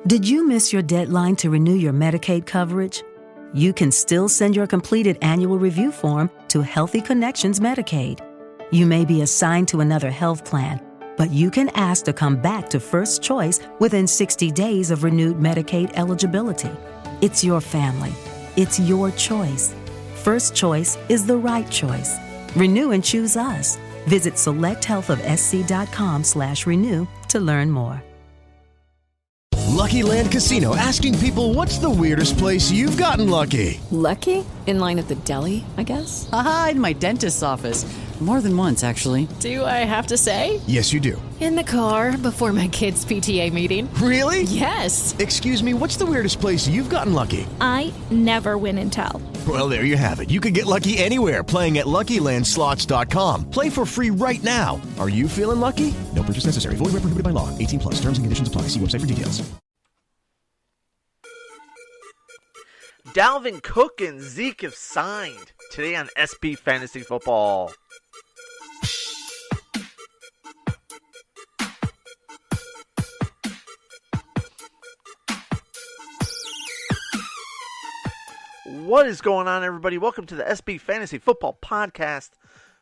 Did you miss your deadline to renew your Medicaid coverage? You can still send your completed annual review form to Healthy Connections Medicaid. You may be assigned to another health plan, but you can ask to come back to First Choice within 60 days of renewed Medicaid eligibility. It's your family. It's your choice. First Choice is the right choice. Renew and choose us. Visit selecthealthofsc.com/renew to learn more. Lucky Land Casino, asking people, what's the weirdest place you've gotten lucky? Lucky? In line at the deli, I guess? Aha, in my dentist's office. More than once, actually. Do I have to say? Yes, you do. In the car before my kids' PTA meeting. Really? Yes. Excuse me, what's the weirdest place you've gotten lucky? I never win and tell. Well, there you have it. You can get lucky anywhere, playing at LuckyLandSlots.com. Play for free right now. Are you feeling lucky? No purchase necessary. Void where prohibited by law. 18+. Terms and conditions apply. See website for details. Dalvin Cook and Zeke have signed today on SB Fantasy Football. What is going on, everybody? Welcome to the SB Fantasy Football Podcast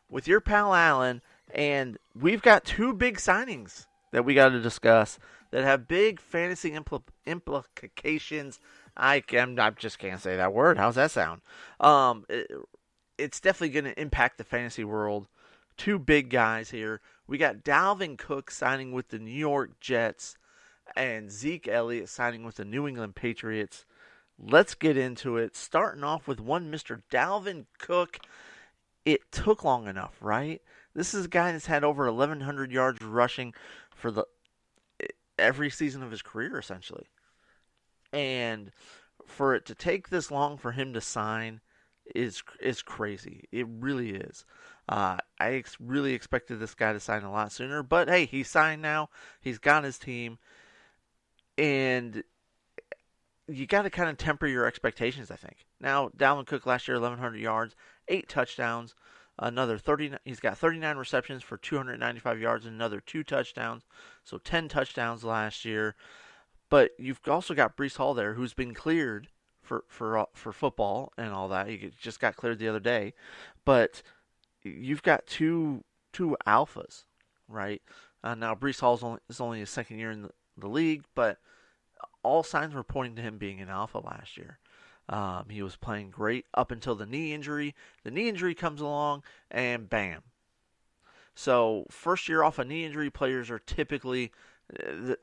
with your pal Alan, and we've got two big signings that we got to discuss that have big fantasy implications. I just can't say that word. How's that sound? It's definitely going to impact the fantasy world. Two big guys here. We got Dalvin Cook signing with the New York Jets and Zeke Elliott signing with the New England Patriots. Let's get into it. Starting off with one Mr. Dalvin Cook. It took long enough, right? This is a guy that's had over 1,100 yards rushing for every season of his career, essentially. And for it to take this long for him to sign is crazy. It really is. I really expected this guy to sign a lot sooner, but hey, he's signed now. He's got his team, and you got to kind of temper your expectations, I think. Now, Dalvin Cook last year, 1,100 yards, 8 touchdowns, another 30. He's got 39 receptions for 295 yards, and another 2 touchdowns, so 10 touchdowns last year. But you've also got Breece Hall there, who's been cleared for football and all that. He just got cleared the other day. But you've got two alphas, right? Now, Breece Hall is only his second year in the league, but all signs were pointing to him being an alpha last year. He was playing great up until the knee injury. The knee injury comes along, and bam. So, first year off a knee injury, players are typically,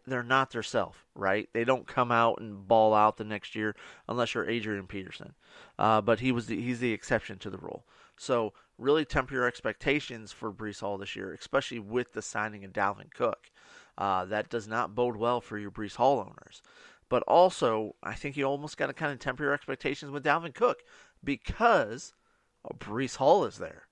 they're not their self, right? They don't come out and ball out the next year unless you're Adrian Peterson. But he's the exception to the rule. So, really temper your expectations for Breece Hall this year, especially with the signing of Dalvin Cook. That does not bode well for your Breece Hall owners. But also, I think you almost got to kind of temper your expectations with Dalvin Cook because Breece Hall is there,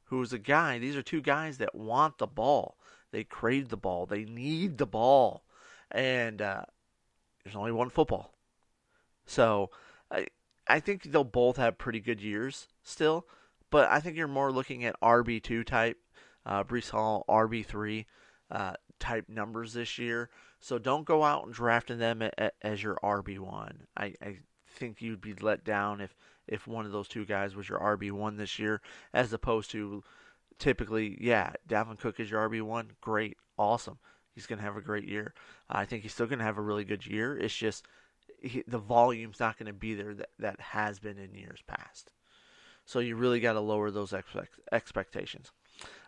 who is a guy. These are two guys that want the ball. They crave the ball. They need the ball. And there's only one football. So I think they'll both have pretty good years still. But I think you're more looking at RB2 type, Breece Hall, RB3 type numbers this year. So don't go out and drafting them as your RB1. I think you'd be let down if one of those two guys was your RB1 this year, as opposed to typically, yeah, Dalvin Cook is your RB1. Great. Awesome. He's going to have a great year. I think he's still going to have a really good year. It's just the volume's not going to be there that has been in years past. So you really got to lower those expectations.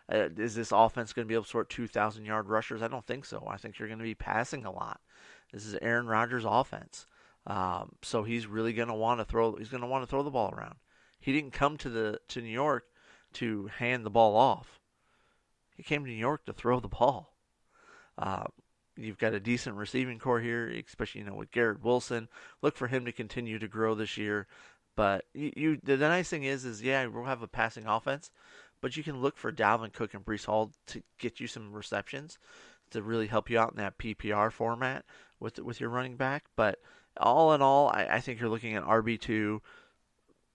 Is this offense going to be able to sort 2,000-yard rushers? I don't think so. I think you're going to be passing a lot. This is Aaron Rodgers' offense, so he's really going to want to throw. He's going to want to throw the ball around. He didn't come to New York to hand the ball off. He came to New York to throw the ball. You've got a decent receiving core here, especially with Garrett Wilson. Look for him to continue to grow this year. But the nice thing is yeah, we'll have a passing offense. But you can look for Dalvin Cook and Breece Hall to get you some receptions to really help you out in that PPR format with your running back. But all in all, I think you're looking at RB2,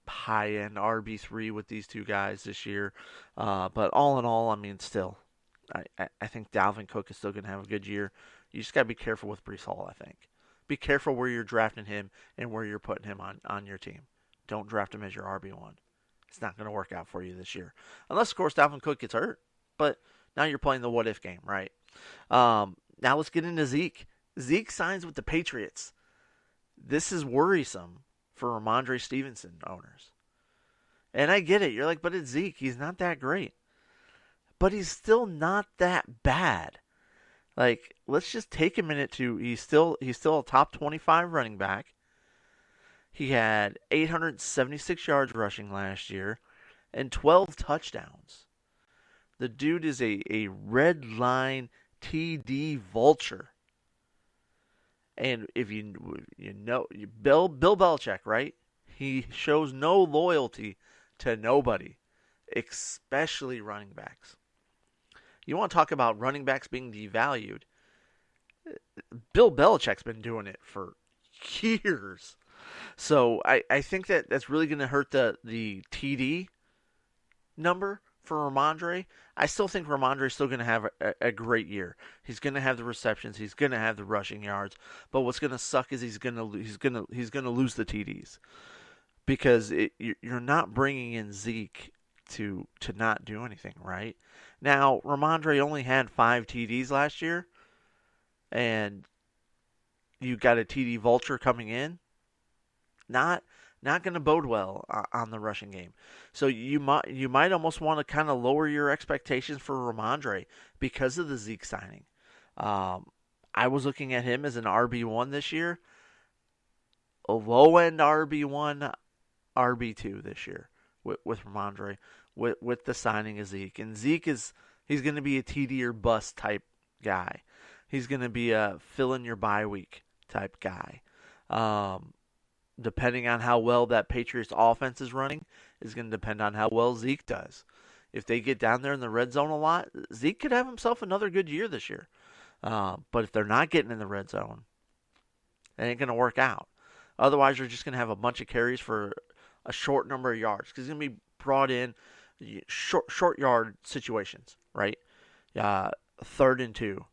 high-end RB3 with these two guys this year. But all in all, I mean, still, I think Dalvin Cook is still going to have a good year. You just got to be careful with Breece Hall, I think. be careful where you're drafting him and where you're putting him on your team. Don't draft him as your RB1. It's not going to work out for you this year. Unless, of course, Dalvin Cook gets hurt. But now you're playing the what-if game, right? Now let's get into Zeke. Zeke signs with the Patriots. This is worrisome for Ramondre Stevenson owners. And I get it. You're like, but it's Zeke. He's not that great. But he's still not that bad. Like, let's just take a minute to, he's still a top 25 running back. He had 876 yards rushing last year and 12 touchdowns. The dude is a red line TD vulture. And if you know, Bill Belichick, right? He shows no loyalty to nobody, especially running backs. You want to talk about running backs being devalued? Bill Belichick's been doing it for years. So I think that's really going to hurt the TD number for Ramondre. I still think Ramondre's still going to have a great year. He's going to have the receptions. He's going to have the rushing yards. But what's going to suck is he's going to lose the TDs because you're not bringing in Zeke to not do anything, right? Now Ramondre only had 5 TDs last year, and you got a TD vulture coming in. Not going to bode well on the rushing game. So you might almost want to kind of lower your expectations for Ramondre because of the Zeke signing. I was looking at him as an RB1 this year, a low-end RB1, RB2 this year with Ramondre, with the signing of Zeke. And Zeke he's going to be a TD or bust type guy. He's going to be a fill-in-your-bye week type guy. Depending on how well that Patriots offense is running, is going to depend on how well Zeke does. If they get down there in the red zone a lot, Zeke could have himself another good year this year. But if they're not getting in the red zone, it ain't going to work out. Otherwise, you're just going to have a bunch of carries for a short number of yards because he's going to be brought in short yard situations, right? 3rd and 2,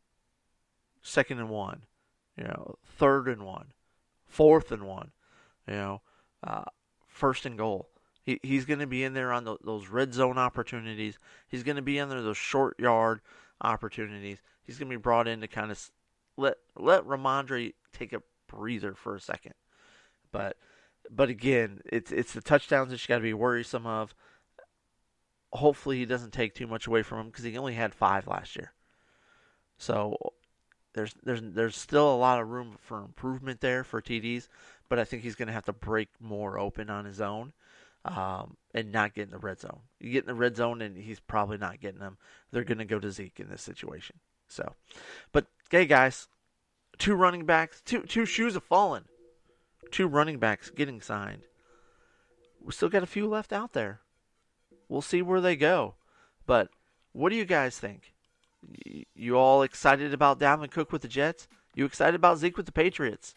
2nd and 1, 3rd and 1, 4th and 1. 1st and goal. He's going to be in there on those red zone opportunities. He's going to be in there those short yard opportunities. He's going to be brought in to kind of let Ramondre take a breather for a second. But again, it's the touchdowns that you got to be worrisome of. Hopefully he doesn't take too much away from him because he only had 5 last year. So there's still a lot of room for improvement there for TDs. But I think he's going to have to break more open on his own and not get in the red zone. You get in the red zone, and he's probably not getting them. They're going to go to Zeke in this situation. So, but, hey, guys, 2 running backs, two shoes have fallen. 2 running backs getting signed. We still got a few left out there. We'll see where they go. But what do you guys think? You all excited about Dalvin Cook with the Jets? You excited about Zeke with the Patriots?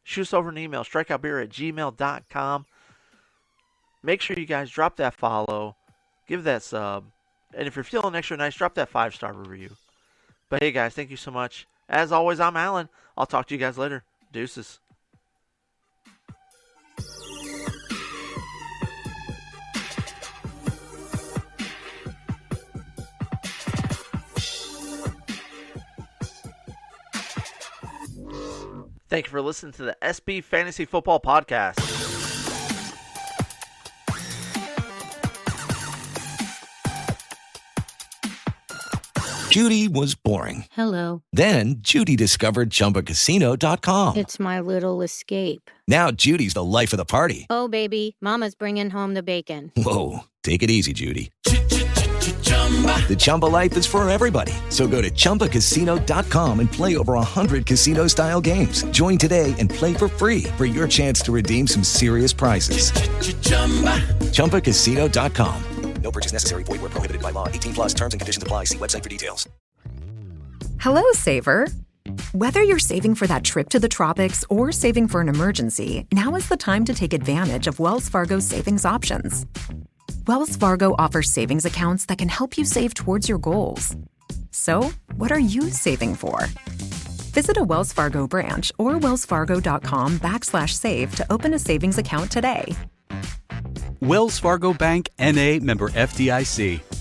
Shoot us over an email, strikeoutbeer@gmail.com. Make sure you guys drop that follow, give that sub, and if you're feeling extra nice, drop that 5-star review. But hey, guys, thank you so much. As always, I'm Alan. I'll talk to you guys later. Deuces. Thank you for listening to the SB Fantasy Football Podcast. Judy was boring. Hello. Then Judy discovered ChumbaCasino.com. It's my little escape. Now Judy's the life of the party. Oh, baby, mama's bringing home the bacon. Whoa, take it easy, Judy. The Chumba life is for everybody. So go to ChumbaCasino.com and play over 100 casino-style games. Join today and play for free for your chance to redeem some serious prizes. ChumbaCasino.com. No purchase necessary. Void where prohibited by law. 18+ terms and conditions apply. See website for details. Hello, Saver. Whether you're saving for that trip to the tropics or saving for an emergency, now is the time to take advantage of Wells Fargo's savings options. Wells Fargo offers savings accounts that can help you save towards your goals. So, what are you saving for? Visit a Wells Fargo branch or wellsfargo.com/save to open a savings account today. Wells Fargo Bank, N.A., member FDIC.